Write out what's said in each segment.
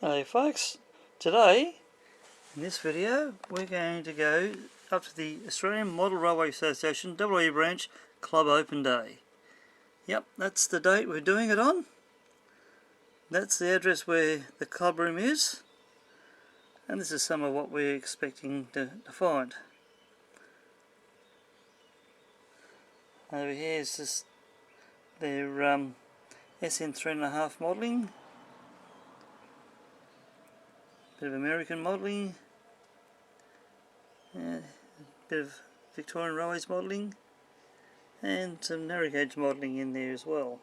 Hey folks, today in this video we're going to go up to the Australian Model Railway Association A.M.R.A branch Club Open Day. Yep, that's the date we're doing it on. That's the address where the club room is, and this is some of what we're expecting to find. Over here is just their SN 3.5 modelling. Bit of American modelling, a bit of Victorian Railways modelling, and some narrow gauge modelling in there as well.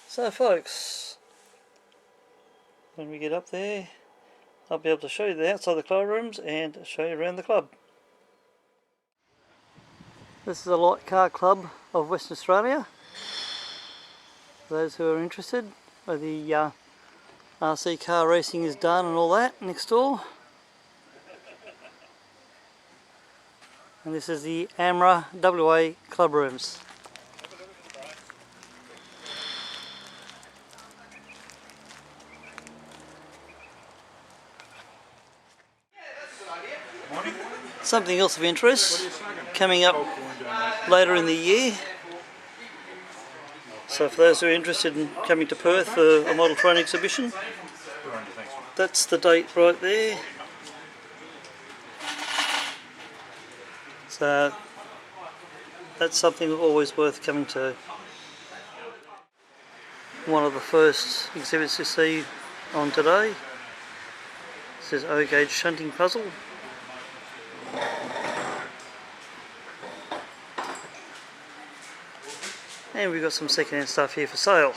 So folks, when we get up there, I'll be able to show you the outside of the club rooms and show you around the club. This is the Light Car Club of Western Australia. For those who are interested, where the RC car racing is done and all that next door. And this is the A.M.R.A WA club rooms. Something else of interest coming up later in the year. So for those who are interested in coming to Perth for a model train exhibition, that's the date right there. So that's something always worth coming to. One of the first exhibits you see on today. This is O-gauge shunting puzzle. And we've got some second-hand stuff here for sale.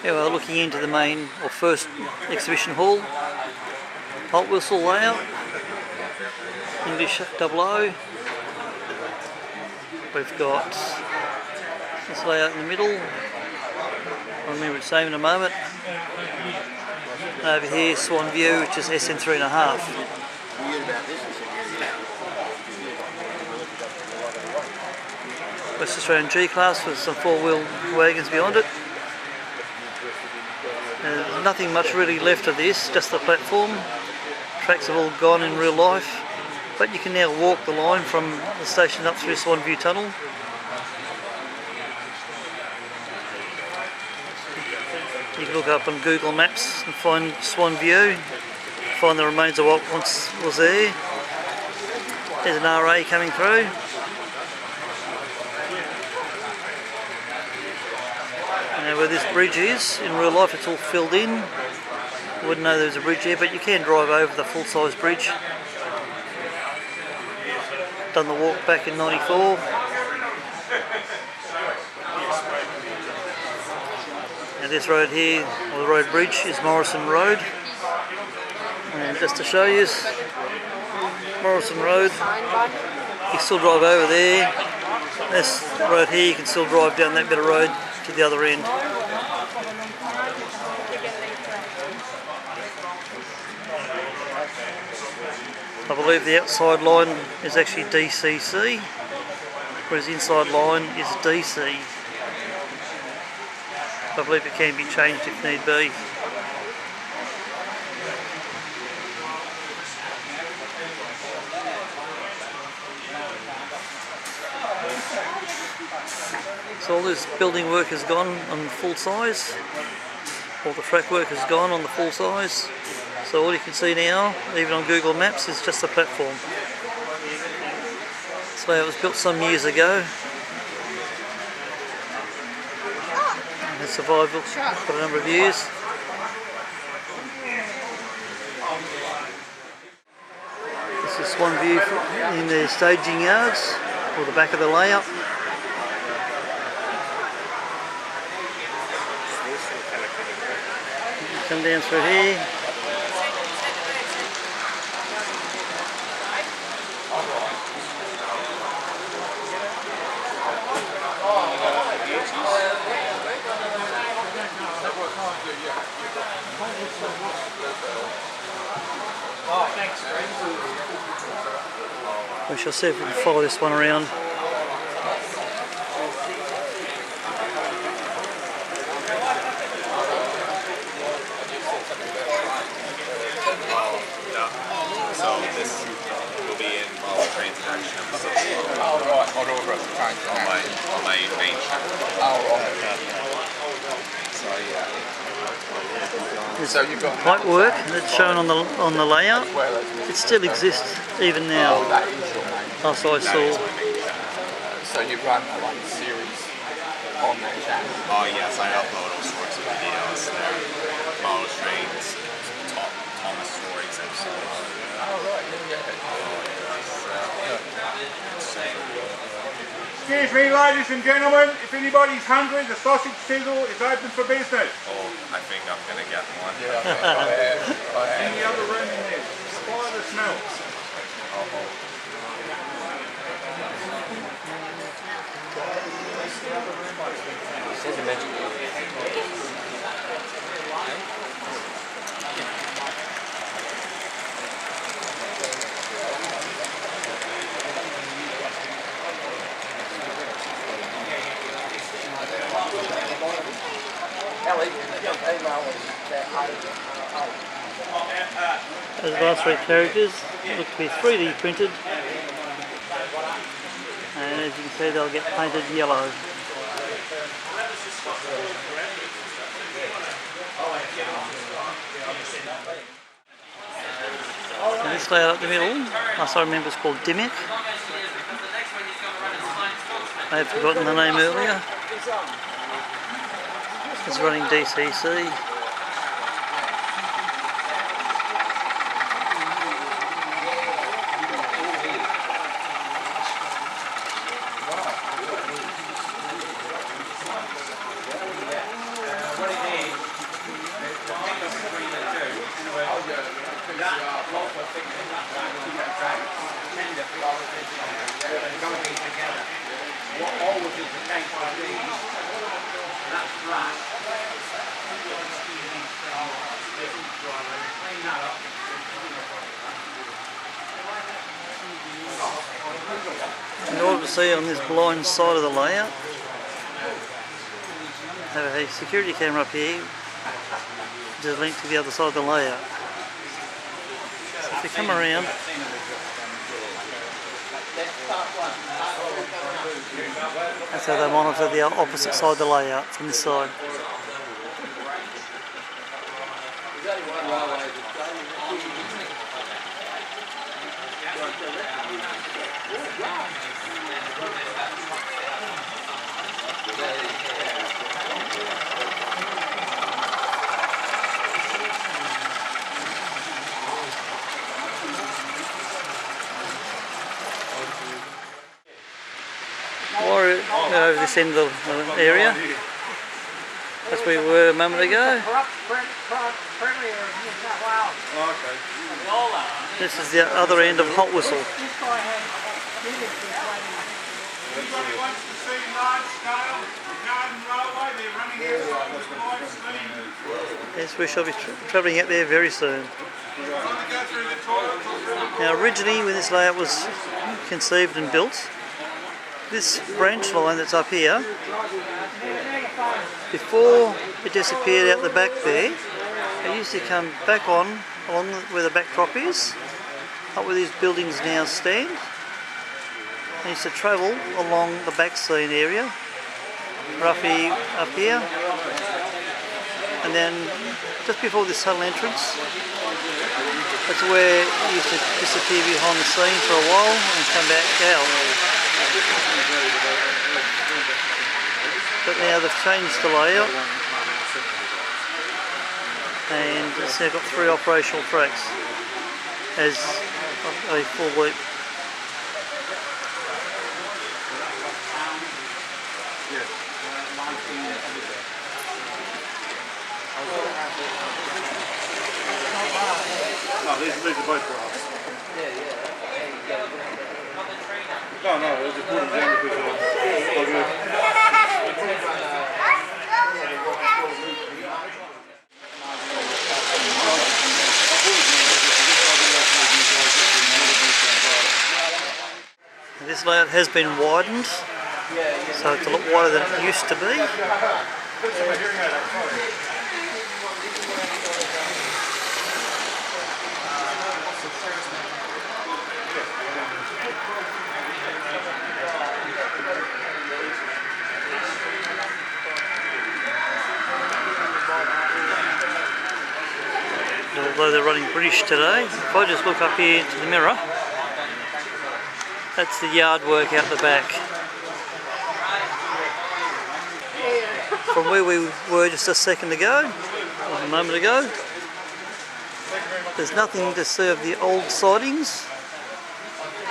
Here we're looking into the main or first exhibition hall. Hot whistle layout, English 00. We've got this layout in the middle. I'll remember its name in a moment. And over here, Swan View, which is SN 3.5. West Australian G-Class with some four-wheel wagons beyond it. Nothing much really left of this, just the platform. Tracks have all gone in real life, but you can now walk the line from the station up through Swan View Tunnel. You can look up on Google Maps and find Swan View, find the remains of what once was there. There's an A.M.R.A coming through. Now where this bridge is, in real life it's all filled in. You wouldn't know there's a bridge here, but you can drive over the full-size bridge. Done the walk back in '94. And this road here, or the road bridge, is Morrison Road. And just to show you, Morrison Road, you can still drive over there. This road here, you can still drive down that bit of road to the other end. I believe the outside line is actually DCC, whereas the inside line is DC. I believe it can be changed if need be. So all this building work has gone on full size, all the track work has gone on the full size, so all you can see now, even on Google Maps, is just the platform. This layout was built some years ago, and has survived for a number of years. This is Swan View in the staging yards, or the back of the layout. Come down through here. We shall see if we can follow this one around. I'd order a prank on my main channel. Oh, right. So yeah. So you've got Pipe work that's shown on the layout. It still exists even now. Oh, that is your main. Last I saw. So you run like a series on that channel. Oh yes, I upload all sorts of videos there. Model trains, Thomas stories episodes. Oh right, yeah. Excuse me, ladies and gentlemen, if anybody's hungry, the sausage sizzle is open for business. Oh, I think I'm gonna get one. Yeah, I am. Any other room in there? Fire the smell. Those last three characters look to be 3D printed, and as you can see they'll get painted yellow. And this layout up the middle, last I remember, it's called Dimmick. I had forgotten the name earlier. It's running DCC. In order to see on this blind side of the layout, I have a security camera up here, which is linked to the other side of the layout. So if you come around, that's how they monitor the opposite side of the layout from this side. We're over this end of the area. That's where we were a moment ago. This is the other end of Hot Whistle. Anybody wants to see large scale garden railway, they're running outside with live steam. Yes, we shall be travelling out there very soon. Trying to go through the toilets or through the... Now originally when this layout was conceived and built, this branch line that's up here, before it disappeared out the back there, it used to come back on along where the backdrop is, up where these buildings now stand. It used to travel along the back scene area, roughly up here, and then just before this tunnel entrance, that's where it used to disappear behind the scene for a while and come back out. But now they've changed the layout and it's now got 3 operational tracks as a full loop. No, these are both grass. No, they just put them down because they're good. This layout has been widened, so it's a lot wider than it used to be. although they're running British today. If I just look up here to the mirror, that's the yard work out the back. From where we were just a second ago, or a moment ago, there's nothing to serve the old sidings,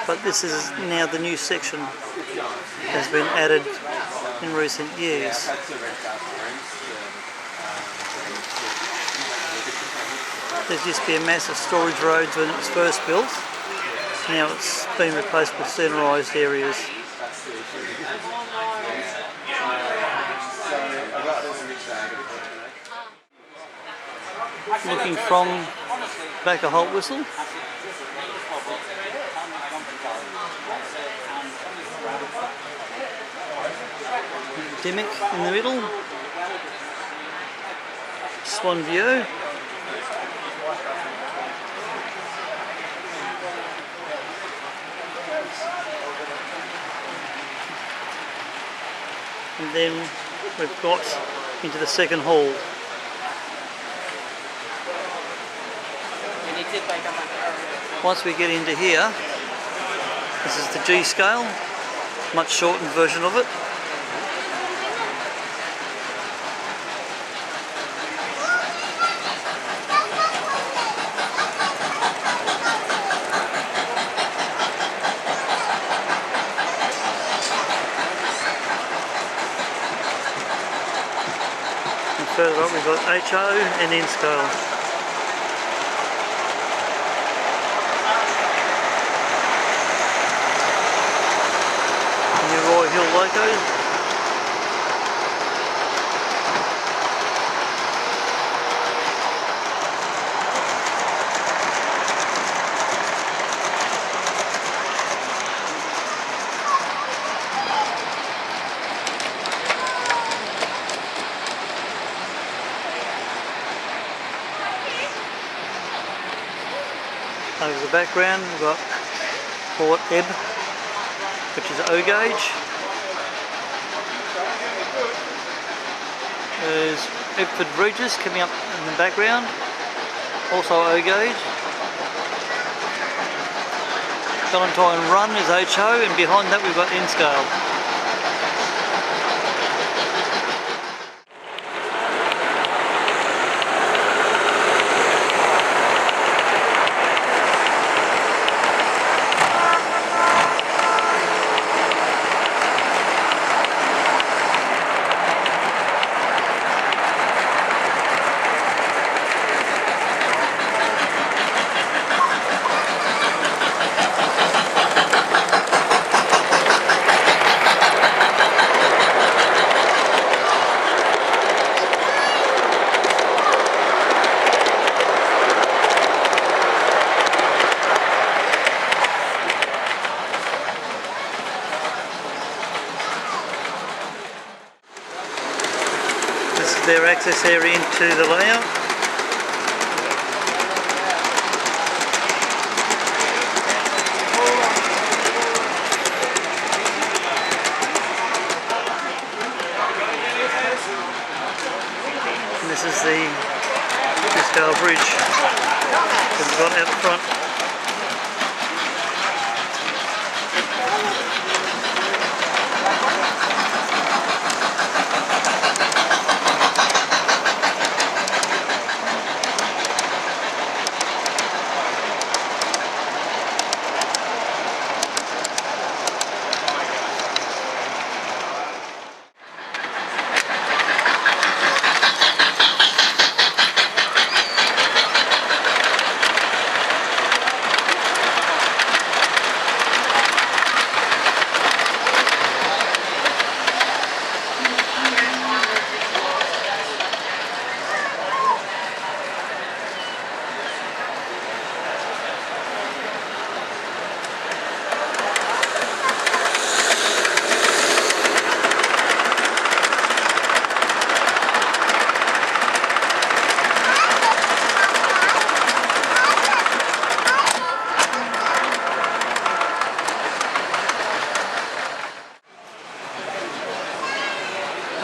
but this is now the new section has been added in recent years. There used to be a massive storage roads when it was first built. Now it's been replaced with centralised areas. Looking from back a Holt whistle. Dimmock in the middle. Swan view. And then we've got into the second hall. Once we get into here, this is the G scale, much shortened version of it. And further up we've got HO and N scale. Hill locos. Over the background we've got Port Ebb, which is O gauge. There's Epford Regis coming up in the background, also O gauge. Valentine Run is HO, and behind that we've got N scale. Their access area into the layout. And this is the two-scale bridge that we've got out front.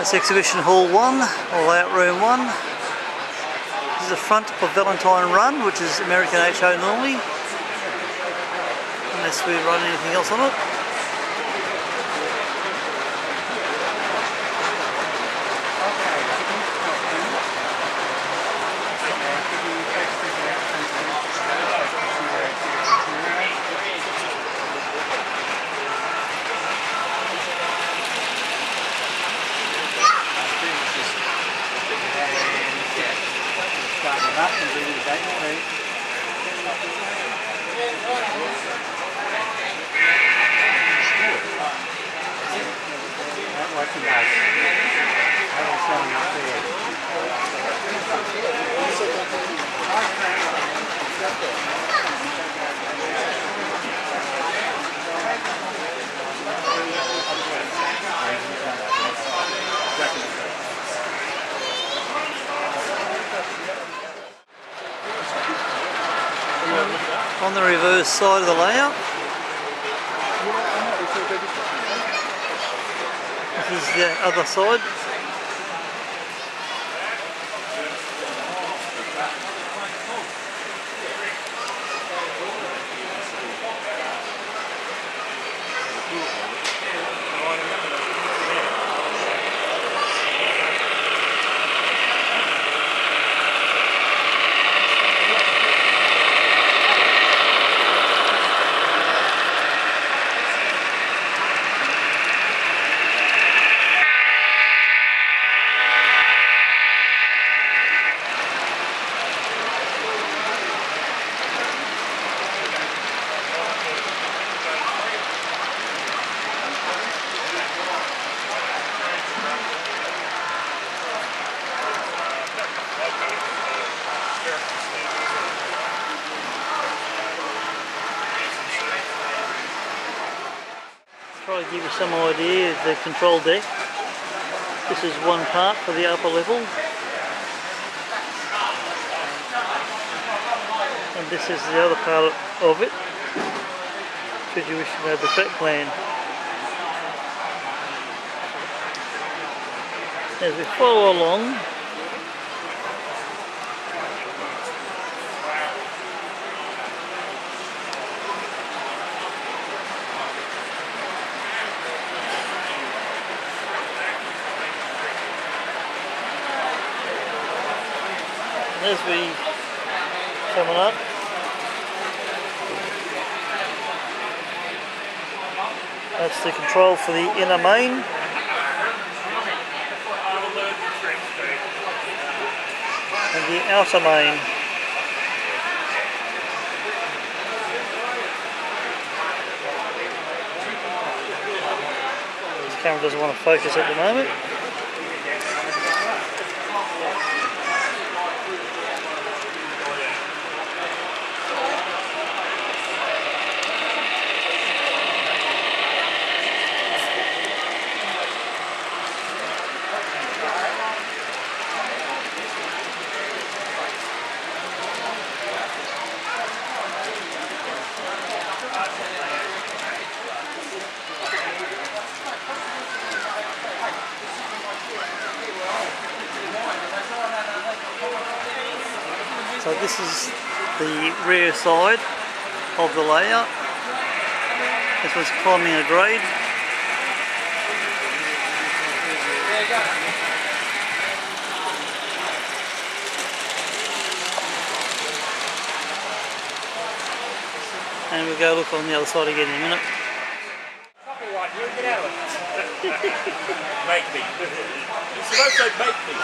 That's Exhibition Hall 1, or Layout Room 1. This is the front of Valentine Run, which is American HO normally, unless we run anything else on it. On the reverse side of the layout, this is the other side. Try to give you some idea of the control deck. This is one part for the upper level, and this is the other part of it, should you wish to know the track plan. As we follow along, as we coming up, that's the control for the inner main, and the outer main. This camera doesn't want to focus at the moment. So this is the rear side of the layout. This one's climbing a grade. And we'll go look on the other side again in a minute. Copyright you, get out of it. Make me. You're supposed to make me.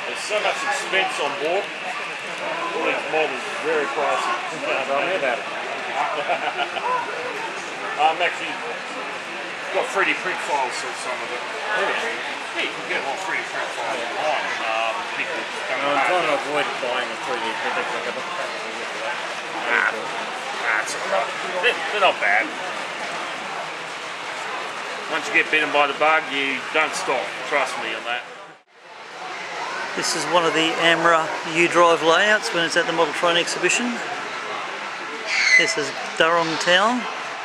There's so much expense on board. All these models are very pricey. Tell me about it. I'm actually got 3D print files of some of it. Yeah, you can get them on 3D print files online. People don't know. I'm trying to avoid buying a 3D printer. That's alright. They're not bad. Once you get bitten by the bug, you don't stop. Trust me on that. This is one of the A.M.R.A U-Drive layouts when it's at the Model Train exhibition. This is Durham Town,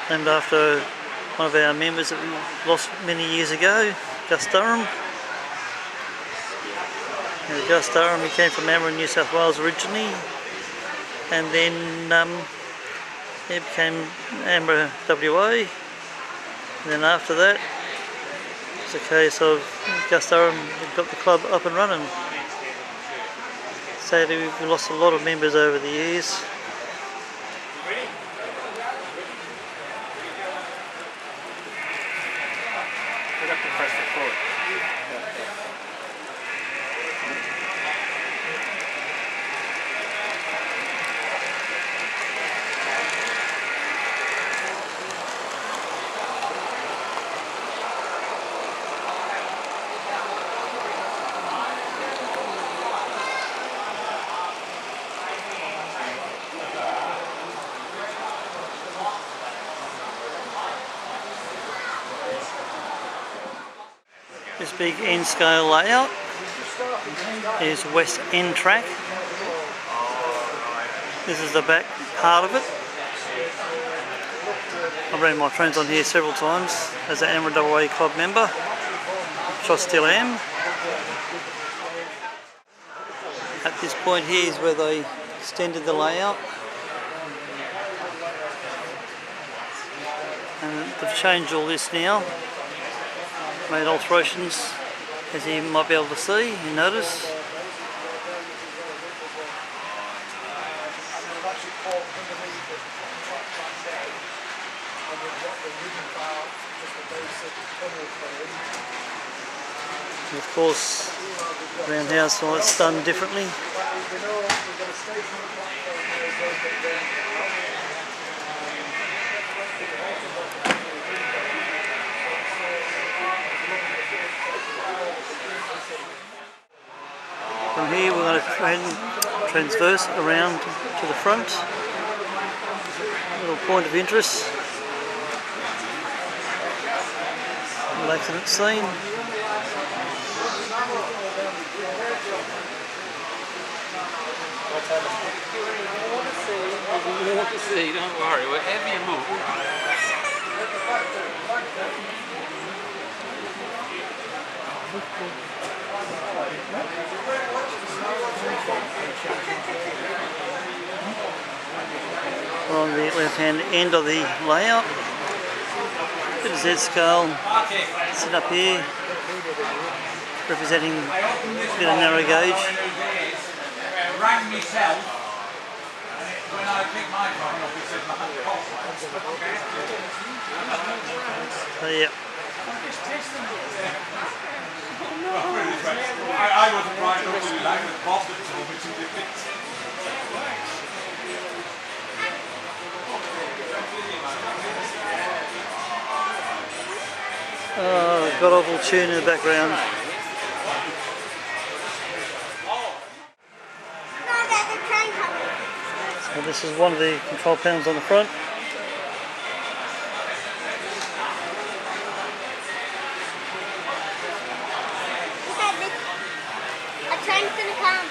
named after one of our members that we lost many years ago, Gus Durham. Gus Durham, he came from A.M.R.A in New South Wales originally, and then he became A.M.R.A WA, and then after that it's a case of Gus Durham got the club up and running. Sadly, we've lost a lot of members over the years. We'd have to press record. This big end scale layout is West End track. This is the back part of it. I've ran my trains on here several times as an A.M.R.A WA club member, which I still am. At this point here is where they extended the layout, and they've changed all this now, made alterations, as you might be able to see, you notice. And of course, roundhouse, well, it's done differently. From here we're going to transverse around to the front. Little point of interest. Little accident scene. We want to see, don't worry, wherever you move. We're on the left hand end of the layout. Bit of Z scale set up here, representing a bit of narrow gauge. Rang myself, and when I picked my phone up, it said So yeah. I wasn't right up to like the boss that told me to do it. God awful tune in the background. So this is one of the control panels on the front. A train's gonna come.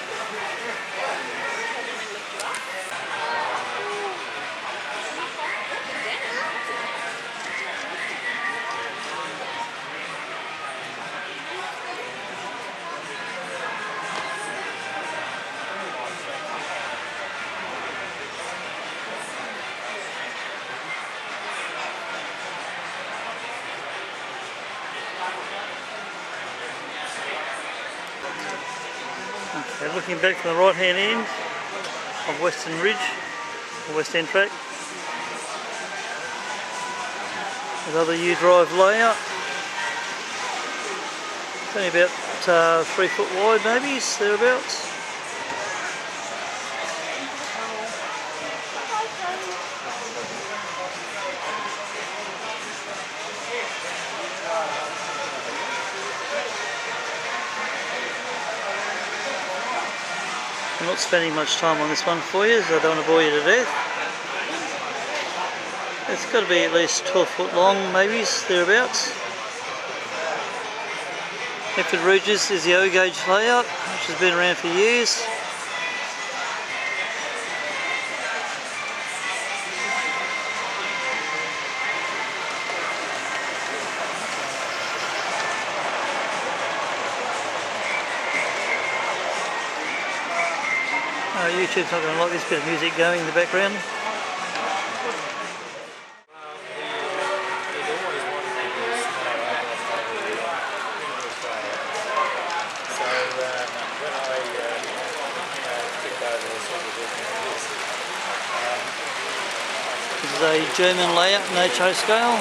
Okay, looking back from the right hand end of Western Ridge, or West End track. Another U-drive layout. It's only about 3 foot wide, maybe, thereabouts. I'm not spending much time on this one for you, so I don't want to bore you to death. It's got to be at least 12 foot long, maybe, thereabouts. Epford Regis is the O-gauge layout, which has been around for years. YouTube's not going to like this bit of music going in the background. This is a German layout in HO scale.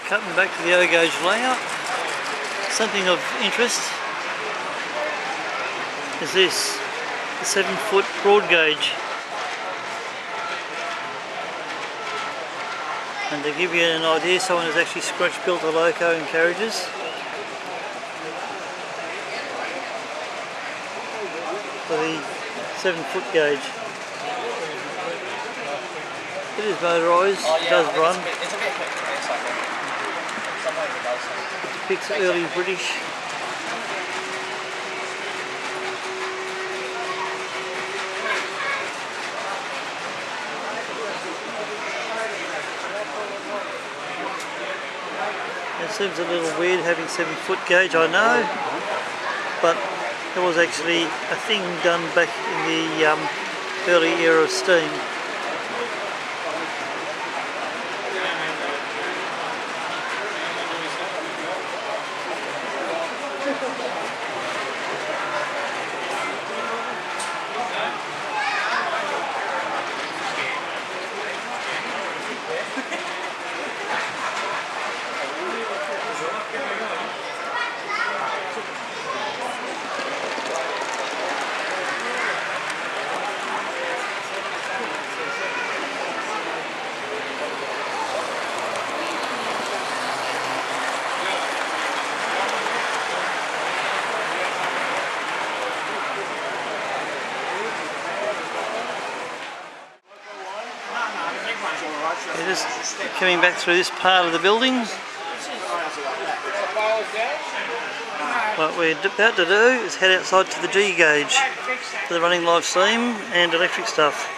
Cutting back to the O gauge layout, something of interest is this, the 7-foot broad gauge. And to give you an idea, someone has actually scratch built a loco and carriages. For the 7-foot gauge. It is motorised, it does run. It's a bit quick to this, I think. Sometimes it does. It depicts early British. It seems a little weird having 7-foot gauge, I know, but it was actually a thing done back in the early era of steam. It is coming back through this part of the building. What we're about to do is head outside to the G gauge for the running live steam and electric stuff.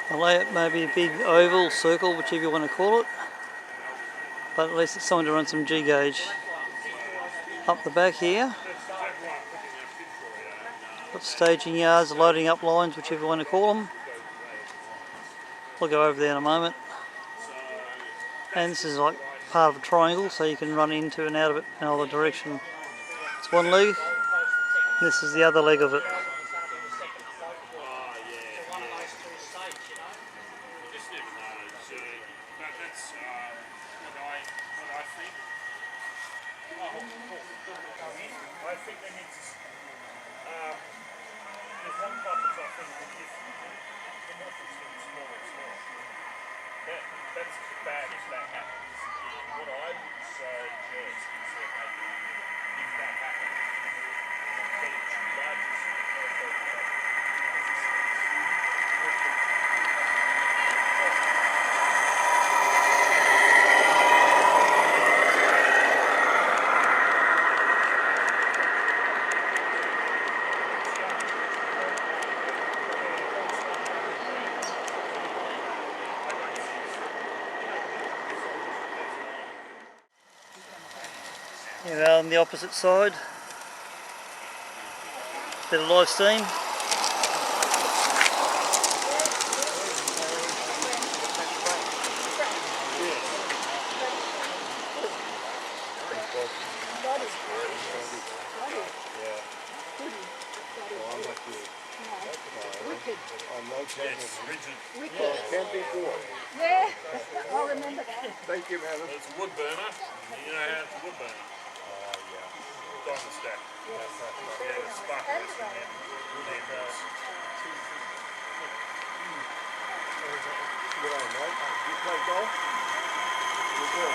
The layout may be a big oval, circle, whichever you want to call it, but at least it's something to run some G gauge. Up the back here, got staging yards, loading up lines, whichever you want to call them. We'll go over there in a moment. And this is like part of a triangle, so you can run into and out of it in either direction. It's one leg, and this is the other leg of it. I think they need to. There's one part that I think that if the water's getting smaller and smaller, that's as bad as that happens. What I would suggest is that maybe if that happens, get it to largest. Yeah, You know, on the opposite side, bit of live steam. Yes, rigid. Yeah, I'll remember that. Thank you, madam. It's a wood burner. You know how it's a wood burner. Diamond stack. Yeah, the sparklers in there. Good on, mate. You play golf? You do.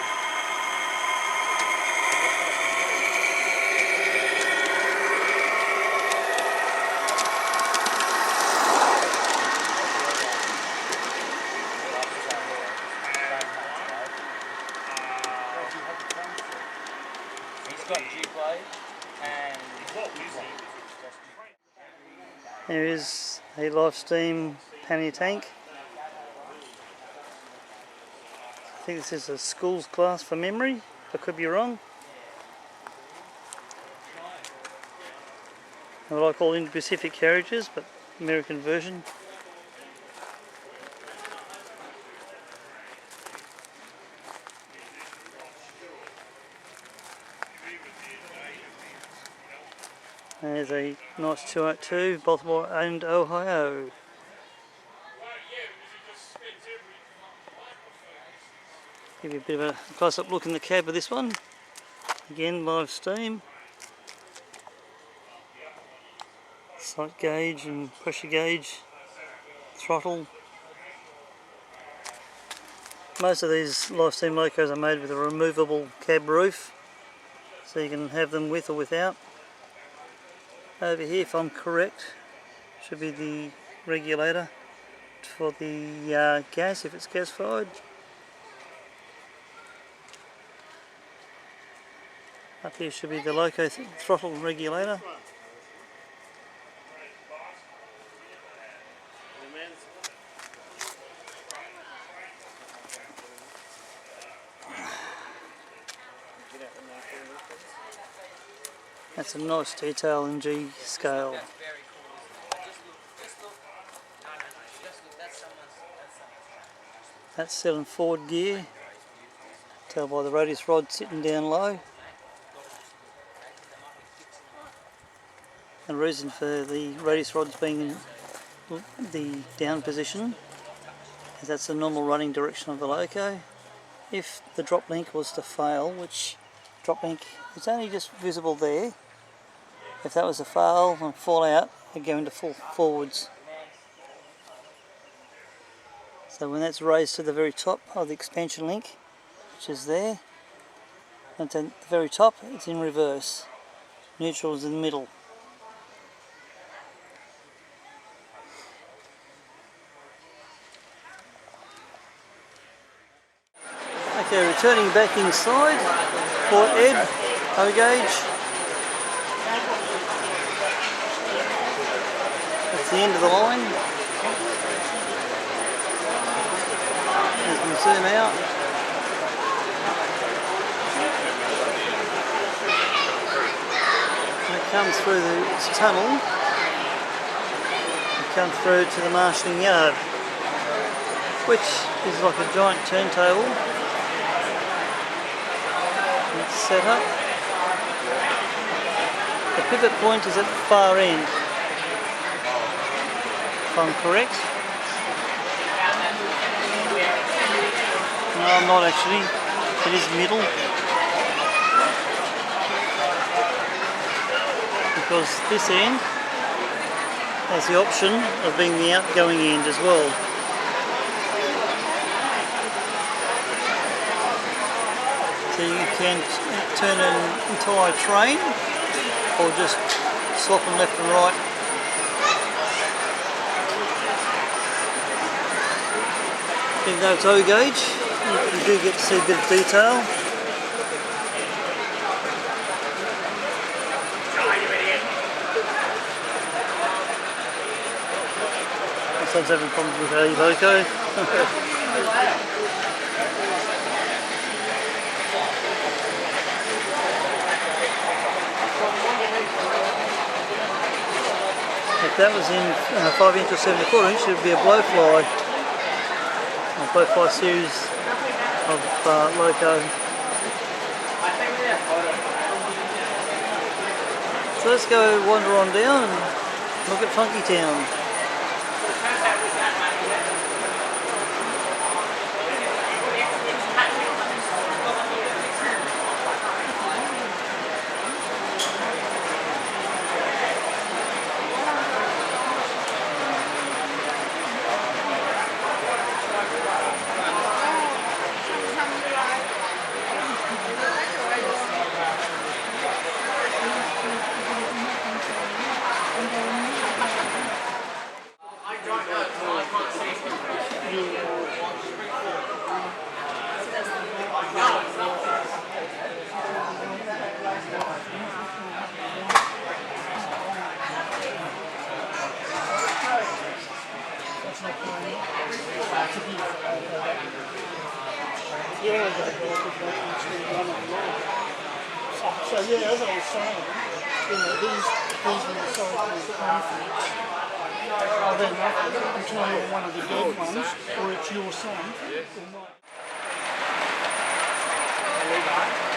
There is a live steam pannier tank. I think this is a school's class from memory. I could be wrong. What I call Indo-Pacific carriages, but American version. There's a nice 202, Baltimore and Ohio. Give you a bit of a close-up look in the cab of this one. Again, live steam. Sight gauge and pressure gauge, throttle. Most of these live steam locos are made with a removable cab roof, so you can have them with or without. Over here, if I'm correct, should be the regulator for the gas, if it's gas fired. Up here should be the loco throttle regulator. That's a nice detail in G scale. That's still in forward gear. Tell by the radius rod sitting down low. The reason for the radius rods being in the down position is that's the normal running direction of the loco. If the drop link was to fail, which drop link is only just visible there, if that was to fail and fall out, it'd go into full forwards. So when that's raised to the very top of the expansion link, which is there, and at the very top it's in reverse. Neutral is in the middle. Okay, returning back inside, Port Ed, O gauge. That's the end of the line. As we zoom out. And it comes through this tunnel. It comes through to the marshalling yard, which is like a giant turntable. It's set up. The pivot point is at the far end, if I'm correct. No, I'm not actually. It is middle. Because this end has the option of being the outgoing end as well. So you can turn an entire train or just swap them left and right. Even though it's O gauge, you do get to see a bit of detail. Sometimes having problems with a loco. that was in 5 inch or 74 inch, it would be a blowfly. A blowfly series of loco. So let's go wander on down and look at Funky Town. So yeah, as I was saying, you know, these were the size of conflicts. Are they nothing until you're one of the dead ones, or it's your son, or mine.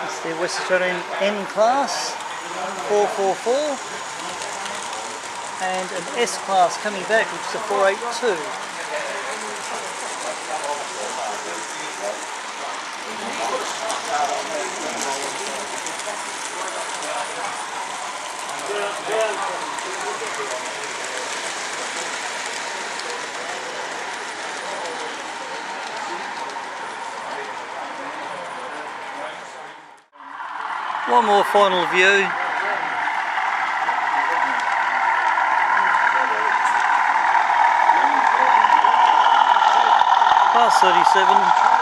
It's the West Australian N class 444 and an S class coming back, which is a 482. One more final view. Past 37.